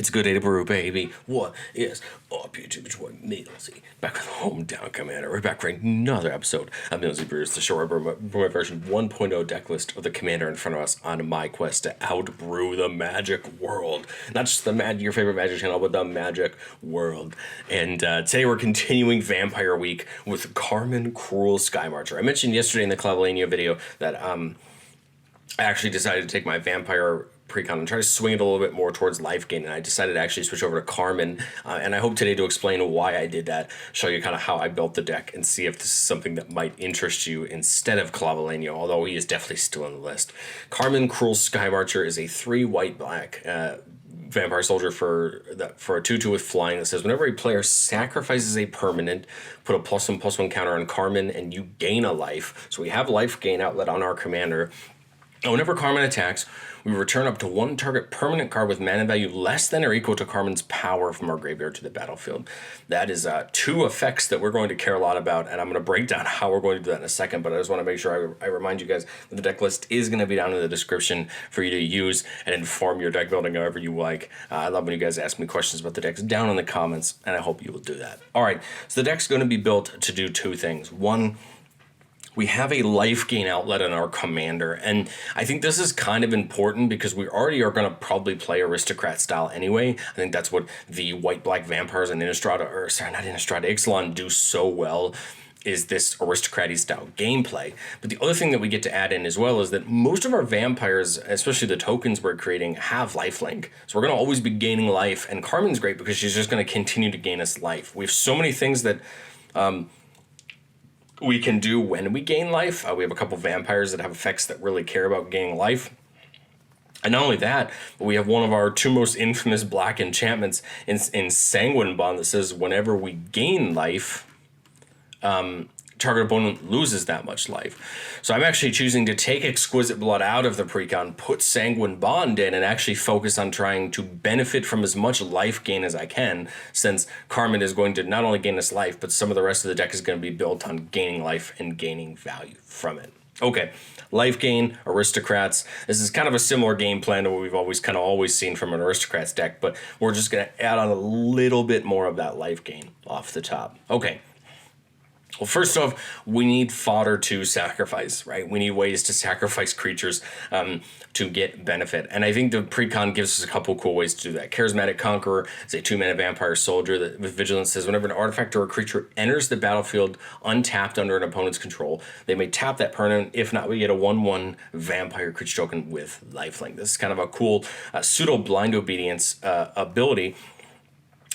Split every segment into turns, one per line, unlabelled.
It's a good day to brew, baby. What is up, YouTube? It's your boy, Millsy. Back with Hometown Commander. We're back for another episode of Millsy Brews, the show where I brew my version 1.0 deck list of the Commander in front of us on my quest to outbrew the magic world. Not just your favorite magic channel, but the magic world. And today we're continuing Vampire Week with Carmen Cruel Skymarcher. I mentioned yesterday in the Clavellania video that I actually decided to take my Vampire precon and try to swing it a little bit more towards Lifegain, and I decided to actually switch over to Carmen, and I hope today to explain why I did that, show you kind of how I built the deck, and see if this is something that might interest you instead of Clavellania, although he is definitely still on the list. Carmen Cruel Skymarcher is a 3 white-black vampire soldier for a 2/2 with flying that says whenever a player sacrifices a permanent, put a +1/+1 counter on Carmen, and you gain a life. So we have life gain outlet on our commander. And whenever Carmen attacks, we return up to 1 target permanent card with mana value less than or equal to Carmen's power from our graveyard to the battlefield. That is 2 effects that we're going to care a lot about, and I'm going to break down how we're going to do that in a second, but I just want to make sure I remind you guys that the deck list is going to be down in the description for you to use and inform your deck building however you like. I love when you guys ask me questions about the decks down in the comments, and I hope you will do that. All right, so the deck's going to be built to do 2 things. One, we have a life gain outlet in our commander, and I think this is kind of important because we already are going to probably play Aristocrat style anyway. I think that's what the white-black vampires and Ixalan do so well, is this aristocrat-y style gameplay. But the other thing that we get to add in as well is that most of our vampires, especially the tokens we're creating, have lifelink. So we're going to always be gaining life, and Carmen's great because she's just going to continue to gain us life. We have so many things that we can do when we gain life. We have a couple vampires that have effects that really care about gaining life. And not only that, but we have one of our 2 most infamous black enchantments in Sanguine Bond that says whenever we gain life, target opponent loses that much life. So I'm actually choosing to take Exquisite Blood out of the precon, put Sanguine Bond in, and actually focus on trying to benefit from as much life gain as I can, since Carmen is going to not only gain us life, but some of the rest of the deck is going to be built on gaining life and gaining value from it. Okay, life gain, Aristocrats. This is kind of a similar game plan to what we've always seen from an Aristocrats deck, but we're just going to add on a little bit more of that life gain off the top. Okay. Well, first off, we need fodder to sacrifice, right? We need ways to sacrifice creatures to get benefit. And I think the precon gives us a couple cool ways to do that. Charismatic Conqueror is a 2-mana vampire soldier that with vigilance says whenever an artifact or a creature enters the battlefield untapped under an opponent's control, they may tap that permanent. If not, we get a 1/1 vampire creature token with lifelink. This is kind of a cool pseudo blind obedience ability.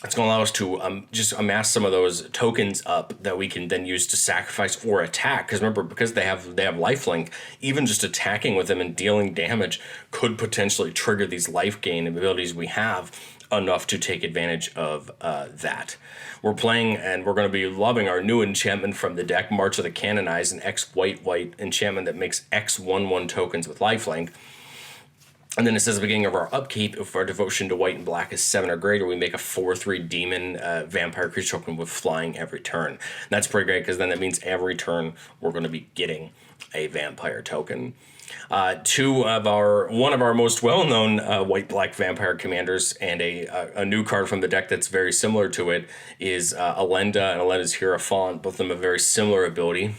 It's going to allow us to just amass some of those tokens up that we can then use to sacrifice or attack. Because remember, because they have lifelink, even just attacking with them and dealing damage could potentially trigger these life gain abilities we have enough to take advantage of that. We're playing, and we're going to be loving our new enchantment from the deck, March of the Canonized, an X-white enchantment that makes X 1/1 tokens with lifelink. And then it says at the beginning of our upkeep, if our devotion to white and black is 7 or greater, we make a 4/3 demon vampire creature token with flying every turn. And that's pretty great because then that means every turn we're going to be getting a vampire token. One of our most well-known white-black vampire commanders, and a new card from the deck that's very similar to it is Alenda and Alenda's Hierophant. Both of them have very similar ability.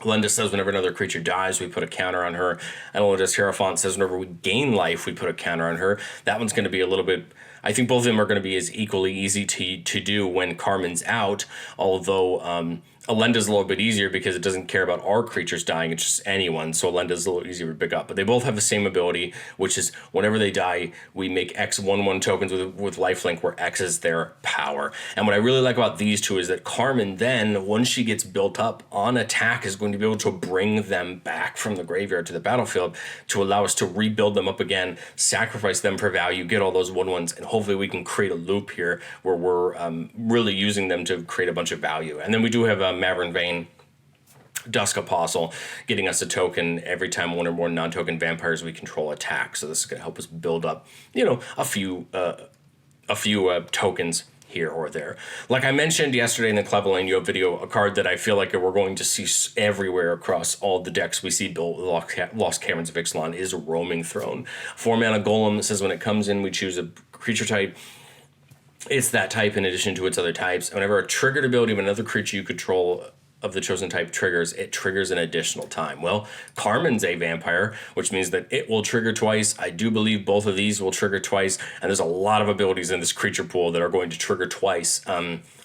Alenda says whenever another creature dies, we put a counter on her. And Alenda's Hierophant says whenever we gain life, we put a counter on her. That one's going to be a little bit... I think both of them are going to be as equally easy to do when Carmen's out, although Alenda's a little bit easier because it doesn't care about our creatures dying, it's just anyone, so Alenda's a little easier to pick up. But they both have the same ability, which is whenever they die, we make X 1/1 tokens with lifelink, where X is their power. And what I really like about these two is that Carmen then, once she gets built up on attack, is going to be able to bring them back from the graveyard to the battlefield to allow us to rebuild them up again, sacrifice them for value, get all those 1/1s, and hopefully we can create a loop here where we're really using them to create a bunch of value. And then we do have Mavern Vein, Dusk Apostle, getting us a token every time one or more non-token vampires we control attack. So this is going to help us build up, a few tokens here or there. Like I mentioned yesterday in the Clavellania video, a card that I feel like we're going to see everywhere across all the decks we see built with Lost Caverns of Ixalan is Roaming Throne. 4-mana golem that says when it comes in, we choose a creature type, it's that type in addition to its other types. Whenever a triggered ability of another creature you control of the chosen type triggers, it triggers an additional time. Well, Carmen's a vampire, which means that it will trigger twice. I do believe both of these will trigger twice, and there's a lot of abilities in this creature pool that are going to trigger twice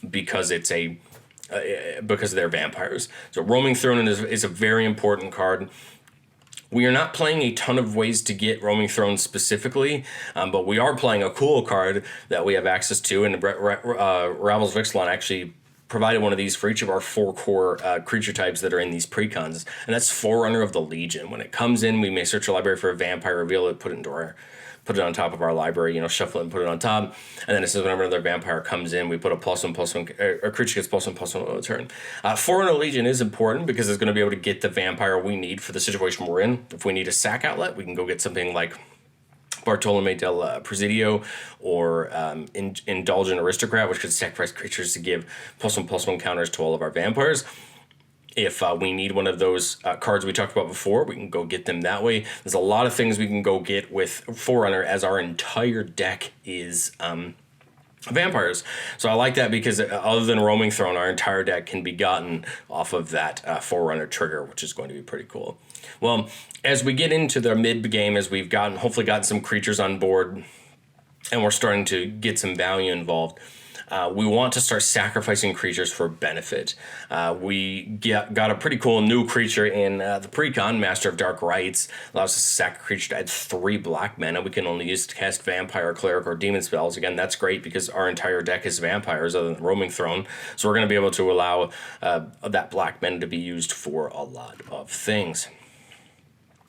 because it's because they're vampires. So Roaming Throne is a very important card. We are not playing a ton of ways to get Roaming Throne specifically, but we are playing a cool card that we have access to, and Ravel's Vixlon actually provided one of these for each of our 4 core creature types that are in these precons, and that's Forerunner of the Legion. When it comes in, we may search a library for a vampire, reveal it, put it on top of our library, shuffle it and put it on top. And then it says whenever another vampire comes in, we put a +1/+1, a creature gets +1/+1 on the turn. Forerunner Legion is important because it's going to be able to get the vampire we need for the situation we're in. If we need a sack outlet, we can go get something like Bartolome del Presidio or Indulgent Aristocrat, which could sacrifice creatures to give +1/+1 counters to all of our vampires. If we need one of those cards we talked about before, we can go get them that way. There's a lot of things we can go get with Forerunner, as our entire deck is vampires. So I like that because other than Roaming Throne, our entire deck can be gotten off of that Forerunner trigger, which is going to be pretty cool. Well, as we get into the mid-game, as we've hopefully gotten some creatures on board, and we're starting to get some value involved, we want to start sacrificing creatures for benefit. We got a pretty cool new creature in the precon, Master of Dark Rites. Allows us to sack a creature to add 3 black mana. We can only use to cast vampire, cleric, or demon spells. Again, that's great because our entire deck is vampires other than Roaming Throne. So we're going to be able to allow that black mana to be used for a lot of things.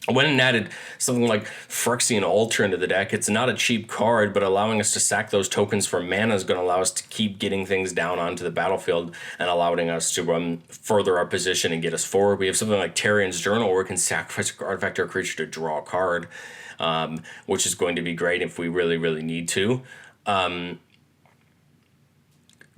I went and added something like Phyrexian Altar into the deck. It's not a cheap card, but allowing us to sack those tokens for mana is going to allow us to keep getting things down onto the battlefield and allowing us to further our position and get us forward. We have something like Tarian's Journal, where we can sacrifice an artifact or a creature to draw a card, which is going to be great if we really, really need to.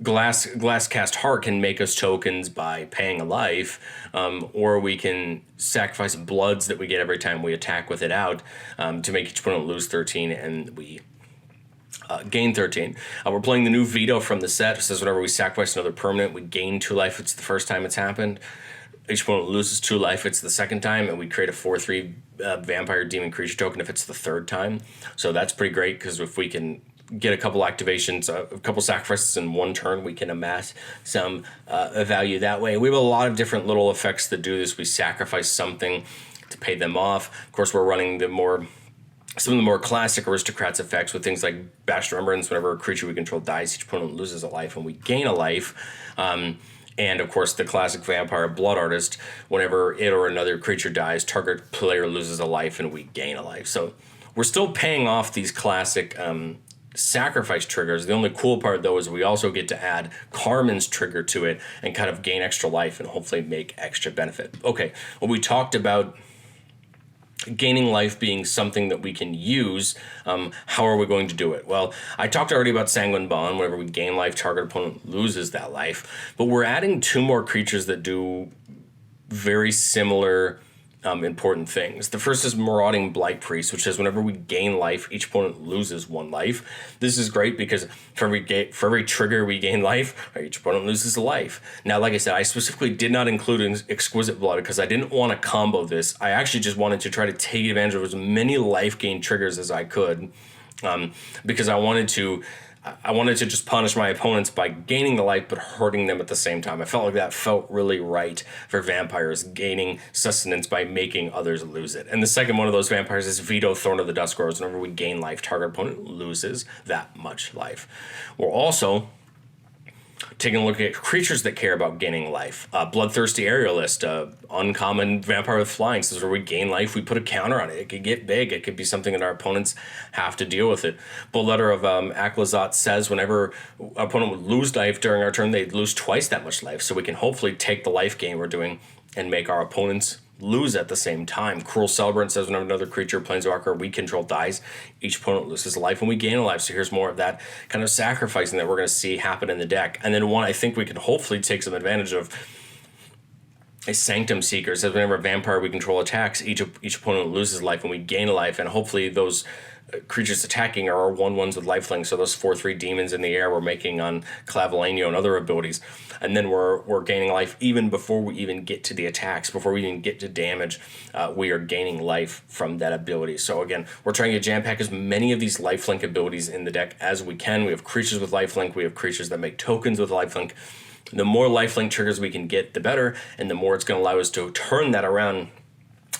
Glasscast Heart can make us tokens by paying a life, or we can sacrifice bloods that we get every time we attack with it out to make each opponent lose 13 and we gain 13. We're playing the new Veto from the set. It says whenever we sacrifice another permanent, we gain 2 life. It's the first time it's happened. Each opponent loses 2 life. It's the second time, and we create a 4/3 vampire demon creature token if it's the third time. So that's pretty great because if we can get a couple activations, a couple sacrifices in one turn, we can amass some value that way. We have a lot of different little effects that do this. We sacrifice something to pay them off. Of course, we're running some of the more classic Aristocrats effects with things like Bash Remembrance. Whenever a creature we control dies, each opponent loses a life and we gain a life. And of course, the classic Vampire Blood Artist, whenever it or another creature dies, target player loses a life and we gain a life. So we're still paying off these classic sacrifice triggers. The only cool part, though, is we also get to add Carmen's trigger to it and kind of gain extra life and hopefully make extra benefit. Okay, well, we talked about gaining life being something that we can use. How are we going to do it? Well, I talked already about Sanguine Bond. Whenever we gain life, target opponent loses that life. But we're adding 2 more creatures that do very similar important things. The first is Marauding Blight Priest, which says whenever we gain life, each opponent loses 1 life. This is great because for every trigger we gain life, each opponent loses a life. Now, like I said, I specifically did not include Exquisite Blood because I didn't want to combo this. I actually just wanted to try to take advantage of as many life gain triggers as I could, because I wanted to just punish my opponents by gaining the life but hurting them at the same time. I felt like that felt really right for vampires, gaining sustenance by making others lose it. And the second one of those vampires is Veto, Thorn of the Duskrows. Whenever we gain life, target opponent loses that much life. We're also taking a look at creatures that care about gaining life. Bloodthirsty Aerialist, uncommon vampire with flying, says where we gain life, we put a counter on it. It could get big. It could be something that our opponents have to deal with it. Bloodletter of Aklazat says whenever an opponent would lose life during our turn, they'd lose twice that much life. So we can hopefully take the life gain we're doing and make our opponents lose at the same time. Cruel Celebrant says whenever another creature, planeswalker, we control dies, each opponent loses a life and we gain a life. So here's more of that kind of sacrificing that we're going to see happen in the deck. And then one I think we can hopefully take some advantage of is Sanctum Seeker. It says whenever a vampire we control attacks, each opponent loses life and we gain a life. And hopefully those creatures attacking are our 1/1s with lifelink, so those 4/3 demons in the air we're making on Clavilanio and other abilities. And then we're gaining life even before we even get to the attacks, before we even get to damage. We are gaining life from that ability. So again, we're trying to jam pack as many of these lifelink abilities in the deck as we can. We have creatures with lifelink, we have creatures that make tokens with lifelink. The more lifelink triggers we can get, the better, and the more it's going to allow us to turn that around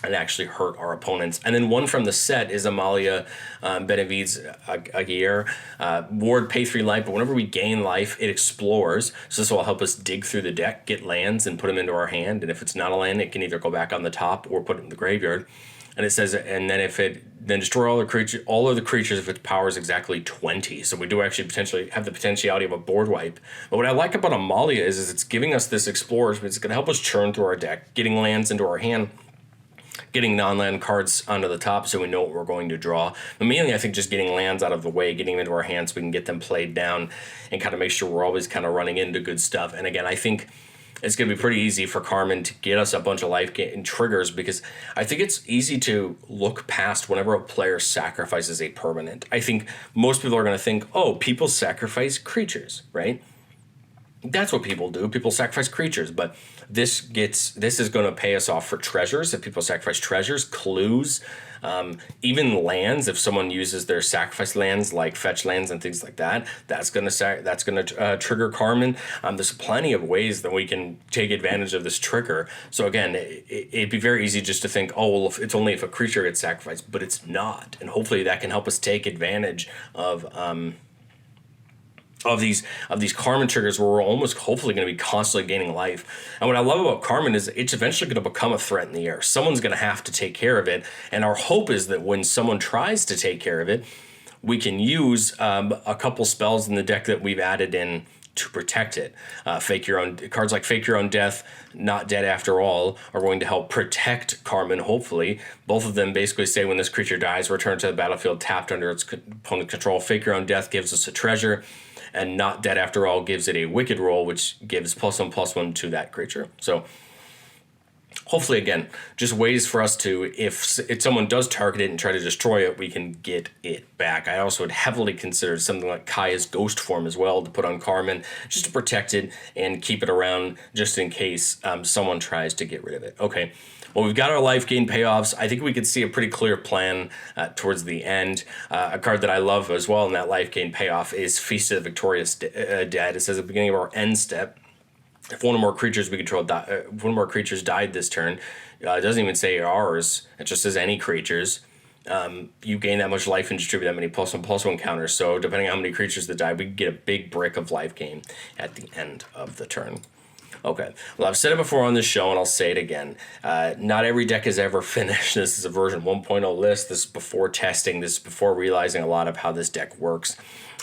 and actually hurt our opponents. And then one from the set is Amalia Benavides Aguirre. Ward, pay 3 life, but whenever we gain life, it explores. So this will help us dig through the deck, get lands, and put them into our hand. And if it's not a land, it can either go back on the top or put it in the graveyard. And it says, and then then destroy all of the creatures if its power is exactly 20. So we do actually potentially have the potentiality of a board wipe. But what I like about Amalia is it's giving us this explorer. It's going to help us churn through our deck, getting lands into our hand, getting non-land cards onto the top so we know what we're going to draw. But mainly, I think just getting lands out of the way, getting them into our hands so we can get them played down and kind of make sure we're always kind of running into good stuff. And again, I think it's going to be pretty easy for Carmen to get us a bunch of life gain triggers, because I think it's easy to look past whenever a player sacrifices a permanent. I think most people are going to think, oh, people sacrifice creatures, right? That's what people do. People sacrifice creatures, but this is going to pay us off for treasures. If people sacrifice treasures, clues, even lands. If someone uses their sacrifice lands like fetch lands and things like that, that's going to trigger Carmen. There's plenty of ways that we can take advantage of this trigger. So again, it'd be very easy just to think, oh, well, it's only if a creature gets sacrificed, but it's not. And hopefully that can help us take advantage of these Carmen triggers where we're almost hopefully going to be constantly gaining life. And what I love about Carmen is it's eventually going to become a threat in the air. Someone's going to have to take care of it. And our hope is that when someone tries to take care of it, we can use a couple spells in the deck that we've added in to protect it. Cards like Fake Your Own Death, Not Dead After All are going to help protect Carmen, hopefully. Both of them basically say when this creature dies, return to the battlefield tapped under its opponent's control. Fake Your Own Death gives us a treasure, and Not Dead After All gives it a wicked roll, which gives +1/+1 to that creature. So hopefully, again, just ways for us to, if someone does target it and try to destroy it, we can get it back. I also would heavily consider something like Kaya's Ghost Form as well to put on Carmen, just to protect it and keep it around just in case someone tries to get rid of it. Okay. Well, we've got our life gain payoffs. I think we could see a pretty clear plan towards the end. A card that I love as well in that life gain payoff is Feast of the Victorious Dead. It says at the beginning of our end step, if one or more creatures we control one or more creatures died this turn, it doesn't even say ours. It just says any creatures. You gain that much life and distribute that many +1/+1 counters. So depending on how many creatures that die, we can get a big brick of life gain at the end of the turn. Okay, well, I've said it before on this show, and I'll say it again. Not every deck is ever finished. This is a version 1.0 list. This is before testing. This is before realizing a lot of how this deck works.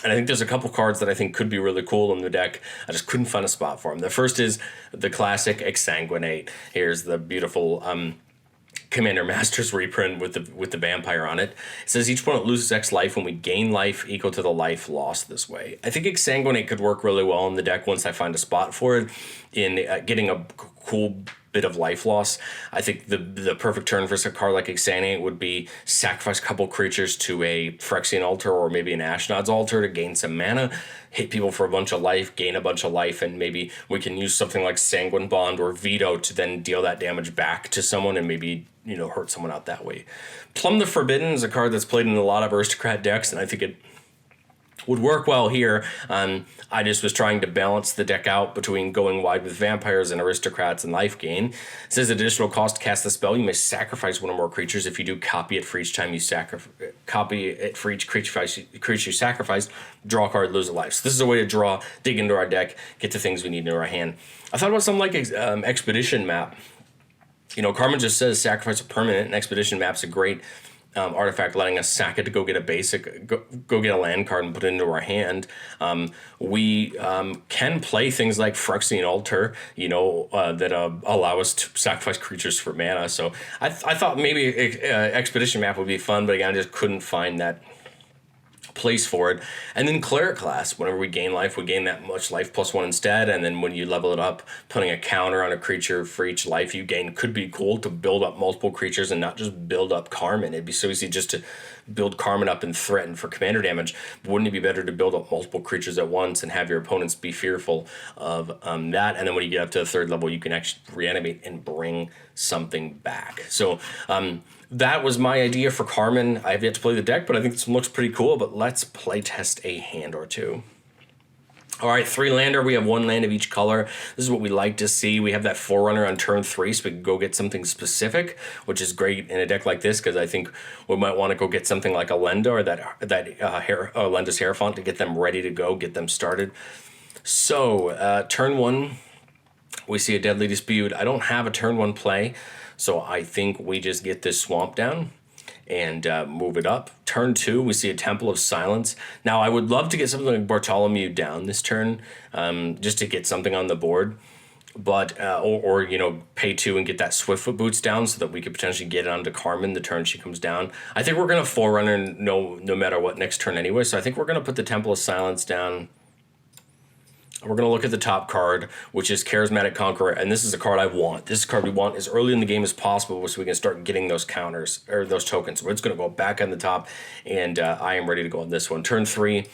And I think there's a couple cards that I think could be really cool in the deck. I just couldn't find a spot for them. The first is the classic Exsanguinate. Here's the beautiful Commander Masters reprint with the vampire on it. It says each opponent loses X life when we gain life equal to the life lost this way. I think Exsanguinate could work really well in the deck once I find a spot for it in getting a cool bit of life loss. I think the perfect turn for a card like Exsanguinate would be sacrifice a couple creatures to a Phyrexian Altar or maybe an Ashnod's Altar to gain some mana, hit people for a bunch of life, gain a bunch of life, and maybe we can use something like Sanguine Bond or Veto to then deal that damage back to someone and maybe hurt someone out that way. Plumb the Forbidden is a card that's played in a lot of Aristocrat decks, and I think it would work well here. I just was trying to balance the deck out between going wide with vampires and aristocrats and life gain. It says additional cost to cast the spell. You may sacrifice one or more creatures. If you do, copy it for each time you copy it for each creature you sacrifice. Draw a card, lose a life. So this is a way to dig into our deck, get the things we need in our hand. I thought about something like Expedition Map. Carmen just says sacrifice a permanent, and Expedition Map's a great artifact, letting us sack it to go get a basic, go get a land card and put it into our hand. We can play things like Phyrexian Altar, that allow us to sacrifice creatures for mana. So I thought maybe Expedition Map would be fun, but again, I just couldn't find that place for it. And then cleric class, whenever we gain life, we gain that much life +1 instead. And then when you level it up, putting a counter on a creature for each life you gain could be cool to build up multiple creatures and not just build up Carmen. It'd be so easy just to build Carmen up and threaten for commander damage. But wouldn't it be better to build up multiple creatures at once and have your opponents be fearful of that? And then when you get up to the 3rd level, you can actually reanimate and bring something back. So that was my idea for Carmen. I have yet to play the deck, but I think this one looks pretty cool. But let's play test a hand or two. All right, 3 lander. We have 1 land of each color. This is what we like to see. We have that Forerunner on turn 3, so we can go get something specific, which is great in a deck like this, because I think we might want to go get something like a Lenda or Lenda's Hierophant to get them ready to go, get them started. So, turn 1, we see a Deadly Dispute. I don't have a turn 1 play, so I think we just get this Swamp down and move it up. Turn 2, we see a Temple of Silence. Now, I would love to get something like Bartholomew down this turn, just to get something on the board. But or pay 2 and get that Swiftfoot Boots down so that we could potentially get it onto Carmen the turn she comes down. I think we're gonna Forerunner no matter what next turn anyway. So I think we're gonna put the Temple of Silence down. We're going to look at the top card, which is Charismatic Conqueror, and this is a card I want. This card we want as early in the game as possible so we can start getting those counters, or those tokens. So it's going to go back on the top, and I am ready to go on this one. Turn 3,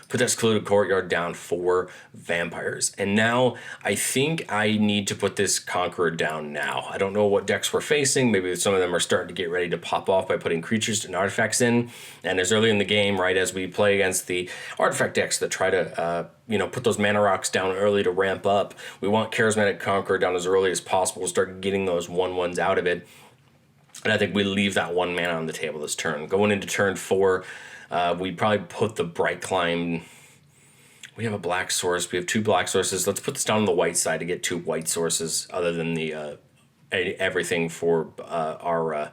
put that Secluded Courtyard down for vampires. And now I think I need to put this Conqueror down now. I don't know what decks we're facing. Maybe some of them are starting to get ready to pop off by putting creatures and artifacts in. And as early in the game, right, as we play against the artifact decks that try to, put those mana rocks down early to ramp up, we want Charismatic Conqueror down as early as possible to start getting those 1/1s out of it. And I think we leave that 1 mana on the table this turn. Going into turn 4, we probably put the Bright Climb. We have a black source. We have 2 black sources. Let's put this down on the white side to get 2 white sources other than the everything for our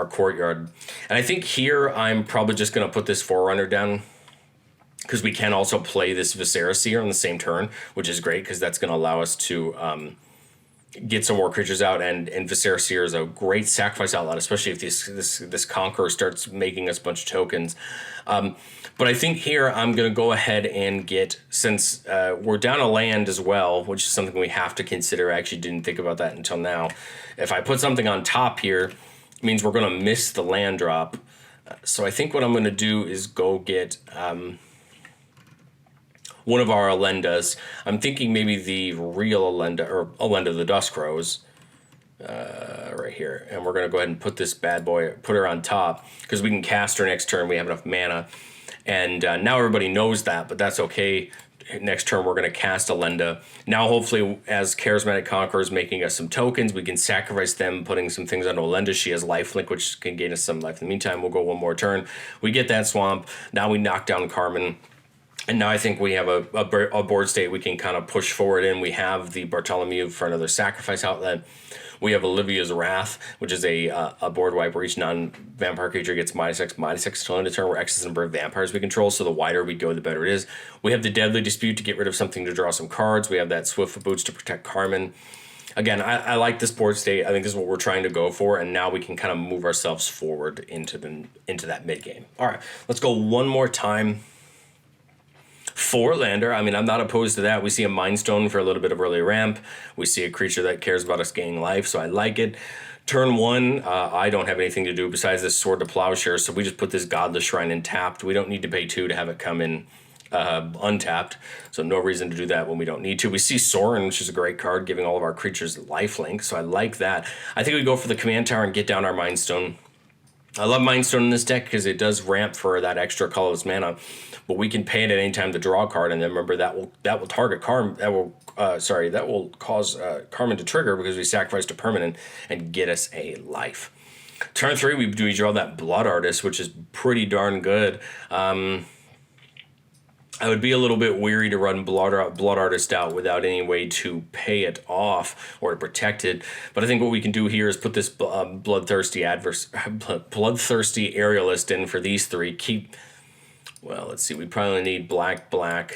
courtyard. And I think here I'm probably just going to put this Forerunner down, because we can also play this Viscera Seer on the same turn, which is great because that's going to allow us to get some more creatures out, and Viscera Seer is a great sacrifice outlet, especially if this Conqueror starts making us a bunch of tokens. But I think here I'm going to go ahead and get, since we're down a land as well, which is something we have to consider. I actually didn't think about that until now. If I put something on top here, it means we're going to miss the land drop. So I think what I'm going to do is go get one of our Alendas. I'm thinking maybe the real Alenda, or Alenda the Dusk Rose, right here. And we're going to go ahead and put this bad boy, put her on top, because we can cast her next turn. We have enough mana. And now everybody knows that, but that's okay. Next turn, we're going to cast Alenda. Now, hopefully, as Charismatic Conqueror is making us some tokens, we can sacrifice them, putting some things onto Alenda. She has lifelink, which can gain us some life. In the meantime, we'll go 1 more turn. We get that Swamp. Now we knock down Carmen. And now I think we have a board state we can kind of push forward in. We have the Bartholomew for another sacrifice outlet. We have Olivia's Wrath, which is a board wipe where each non-vampire creature gets -X/-6 till end of turn, where X is the number of vampires we control, so the wider we go, the better it is. We have the Deadly Dispute to get rid of something to draw some cards. We have that Swiftfoot Boots to protect Carmen. Again, I like this board state. I think this is what we're trying to go for, and now we can kind of move ourselves forward into that mid-game. All right, let's go one more time. 4 lander. I mean, I'm not opposed to that. We see a Mind Stone for a little bit of early ramp. We see a creature that cares about us gaining life, so I like it. Turn 1, I don't have anything to do besides this Sword to Plowshare, so we just put this Godless Shrine in tapped. We don't need to pay 2 to have it come in untapped, so no reason to do that when we don't need to. We see Sorin, which is a great card, giving all of our creatures lifelink, so I like that. I think we go for the Command Tower and get down our Mind Stone. I love Mind Stone in this deck because it does ramp for that extra colorless mana, but we can pay it at any time to draw a card, and then remember that will target Carmen. That will cause Carmen to trigger because we sacrificed a permanent and get us a life. Turn 3, we draw that Blood Artist, which is pretty darn good. I would be a little bit weary to run Blood Artist out without any way to pay it off or to protect it. But I think what we can do here is put this bloodthirsty Aerialist in for these 3. Let's see, we probably need black, white.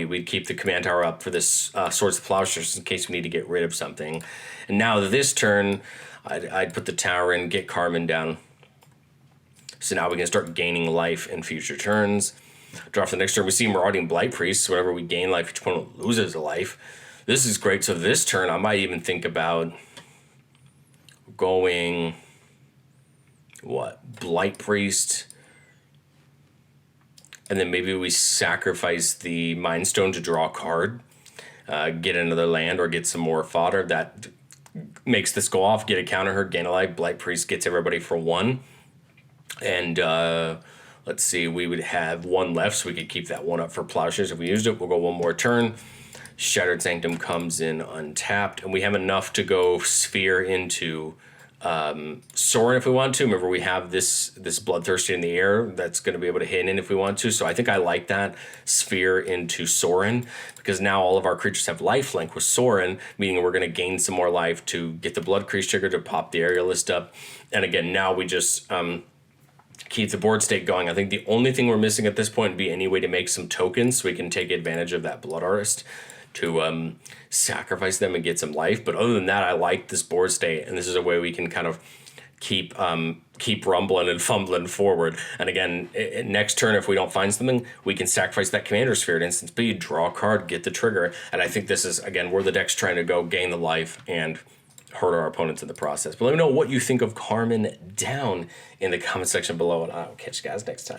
We'd keep the Command Tower up for this Swords of Plowshares in case we need to get rid of something. And now this turn, I'd put the tower in, get Carmen down. So now we can start gaining life in future turns. Draw for the next turn. We see Marauding Blight Priest. Whenever we gain life, each opponent loses a life. This is great. So this turn, I might even think about going, Blight Priest. And then maybe we sacrifice the Mind Stone to draw a card. Get another land or get some more fodder. That makes this go off. Get a counter hurt, gain a life. Blight Priest gets everybody for 1. And let's see, we would have 1 left, so we could keep that 1 up for Plowshares if we used it. We'll go 1 more turn. Shattered Sanctum comes in untapped, and we have enough to go Sphere into Sorin if we want to. Remember, we have this Bloodthirsty in the air that's going to be able to hit in if we want to. So I think I like that Sphere into Sorin, because now all of our creatures have lifelink with Sorin, meaning we're going to gain some more life to get the Blood Crease trigger to pop the Aerialist up. And again, now we just keep the board state going. I think the only thing we're missing at this point would be any way to make some tokens so we can take advantage of that Blood Artist to sacrifice them and get some life. But other than that, I like this board state, and this is a way we can kind of keep rumbling and fumbling forward. And again, next turn, if we don't find something, we can sacrifice that Commander Sphere at instant speed, draw a card, get the trigger. And I think this is, again, where the deck's trying to go, gain the life and hurt our opponents in the process. But let me know what you think of Carmen down in the comment section below, and I'll catch you guys next time.